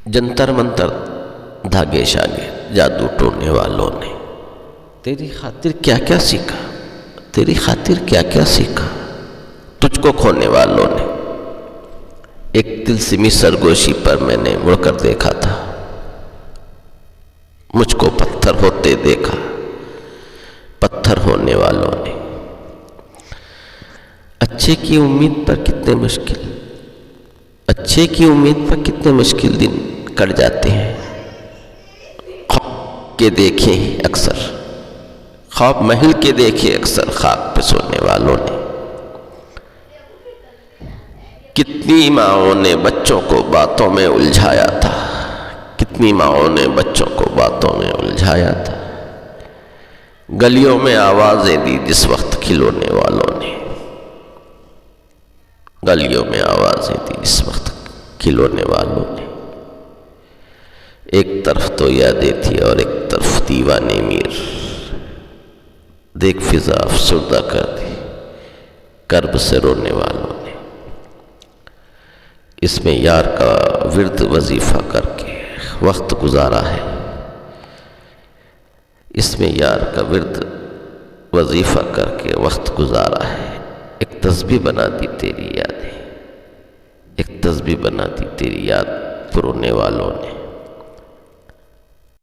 جنتر منتر دھاگے شاگے جادو ٹونے والوں نے تیری خاطر کیا کیا سیکھا، تیری خاطر کیا کیا سیکھا تجھ کو کھونے والوں نے۔ ایک طلسمی سرگوشی پر میں نے مڑ کر دیکھا تھا، مجھ کو پتھر ہوتے دیکھا پتھر ہونے والوں نے۔ اچھے کی امید پر کتنے مشکل، اچھے کی امید پر کتنے مشکل دن کٹ جاتے ہیں۔ خواب کے دیکھے اکثر، خواب محل کے دیکھے اکثر خاک پہ سونے والوں نے۔ کتنی ماؤں نے بچوں کو باتوں میں الجھایا تھا، کتنی ماؤں نے بچوں کو باتوں میں الجھایا تھا۔ گلیوں میں آوازیں دی جس وقت کھلونے والوں نے، گلیوں میں آوازیں دی جس وقت کھلونے والوں نے۔ ایک طرف تو یادیں تھی اور ایک طرف دیوانے میر، دیکھ فضا افسردہ کر دی کرب سے رونے والوں نے۔ اس میں یار کا ورد وظیفہ کر کے وقت گزارا ہے، اس میں یار کا ورد وظیفہ کر کے وقت گزارا ہے۔ ایک تسبیح بنا دی تیری یادیں، ایک تسبیح بنا دی تیری یاد پرونے والوں نے۔